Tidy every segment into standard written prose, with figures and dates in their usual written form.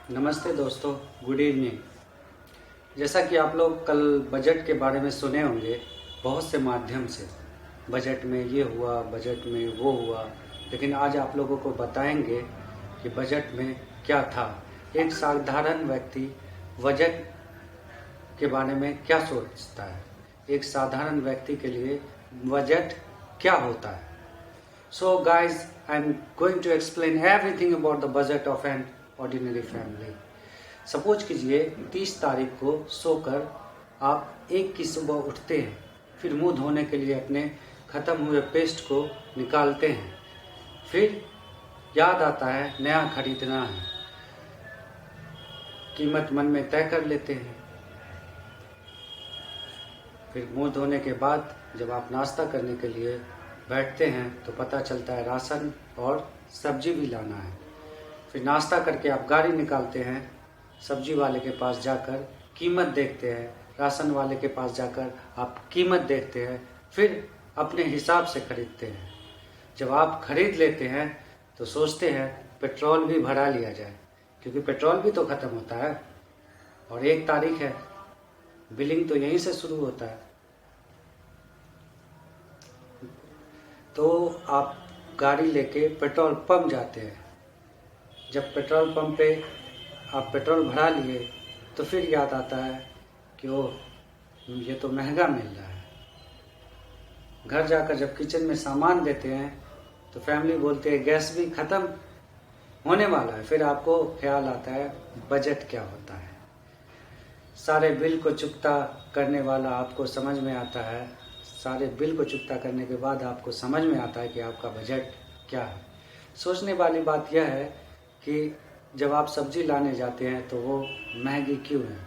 नमस्ते दोस्तों, good evening. जैसा कि आप लोग कल बजट के बारे में सुने होंगे बहुत से माध्यम से, बजट में ये हुआ, बजट में वो हुआ, लेकिन आज आप लोगों को बताएंगे कि बजट में क्या था। एक साधारण व्यक्ति बजट के बारे में क्या सोचता है, एक साधारण व्यक्ति के लिए बजट क्या होता है। So guys, I'm going to explain everything about the budget of an ordinary family. Suppose कीजिए 30 तारीख को सोकर आप 1 की सुबह उठते हैं, फिर मुंह धोने के लिए अपने ख़त्म हुए पेस्ट को निकालते हैं, फिर याद आता है नया खरीदना है, कीमत मन में तय कर लेते हैं। फिर मुंह धोने के बाद जब आप नाश्ता करने के लिए बैठते हैं तो पता चलता है राशन और सब्जी भी लाना है। फिर नाश्ता करके आप गाड़ी निकालते हैं, सब्जी वाले के पास जाकर कीमत देखते हैं, राशन वाले के पास जाकर आप कीमत देखते हैं, फिर अपने हिसाब से खरीदते हैं। जब आप खरीद लेते हैं तो सोचते हैं पेट्रोल भी भरा लिया जाए, क्योंकि पेट्रोल भी तो ख़त्म होता है और 1 तारीख है, बिलिंग तो यहीं से शुरू होता है। तो आप गाड़ी लेके पेट्रोल पंप जाते हैं। जब पेट्रोल पंप पे आप पेट्रोल भरा लिए तो फिर याद आता है कि ओह ये तो महंगा मिल रहा है। घर जाकर जब किचन में सामान देते हैं तो फैमिली बोलते है गैस भी ख़त्म होने वाला है। फिर आपको ख्याल आता है बजट क्या होता है। सारे बिल को चुकता करने वाला आपको समझ में आता है, सारे बिल को चुकता करने के बाद आपको समझ में आता है कि आपका बजट क्या है। सोचने वाली बात यह है कि जब आप सब्जी लाने जाते हैं तो वो महंगी क्यों है,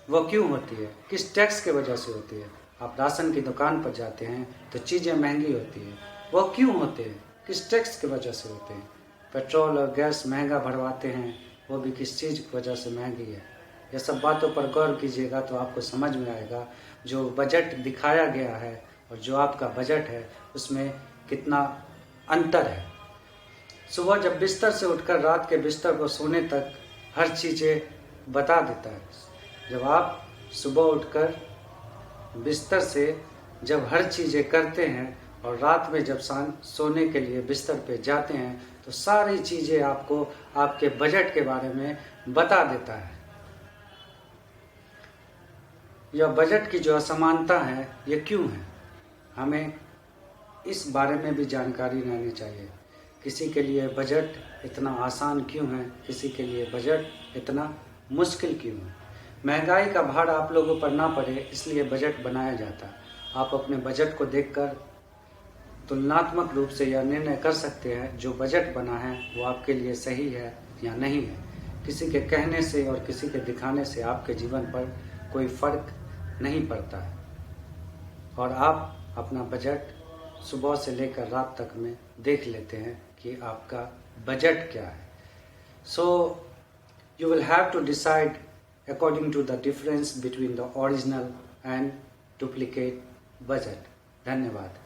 वो क्यों होती है, किस टैक्स के वजह से होती है। आप राशन की दुकान पर जाते हैं तो चीज़ें महंगी होती हैं, वो क्यों होते हैं, किस टैक्स की वजह से होते हैं। पेट्रोल और गैस महंगा भरवाते हैं, वो भी किस चीज़ की वजह से महंगी है। ये सब बातों पर गौर कीजिएगा तो आपको समझ में आएगा जो बजट दिखाया गया है और जो आपका बजट है उसमें कितना अंतर है। सुबह जब बिस्तर से उठकर रात के बिस्तर को सोने तक हर चीज़ें बता देता है। जब आप सुबह उठकर बिस्तर से जब हर चीज़ें करते हैं और रात में जब सोने के लिए बिस्तर पे जाते हैं तो सारी चीज़ें आपको आपके बजट के बारे में बता देता है। यह बजट की जो असमानता है ये क्यों है, हमें इस बारे में भी जानकारी रहनी चाहिए। किसी के लिए बजट इतना आसान क्यों है, किसी के लिए बजट इतना मुश्किल क्यों है। महंगाई का भार आप लोगों पर ना पड़े इसलिए बजट बनाया जाता है। आप अपने बजट को देखकर तुलनात्मक रूप से यह निर्णय कर सकते हैं जो बजट बना है वो आपके लिए सही है या नहीं है। किसी के कहने से और किसी के दिखाने से आपके जीवन पर कोई फर्क नहीं पड़ता है और आप अपना बजट सुबह से लेकर रात तक में देख लेते हैं कि आपका बजट क्या है। So you will have to decide according to the difference between the original and duplicate budget. धन्यवाद।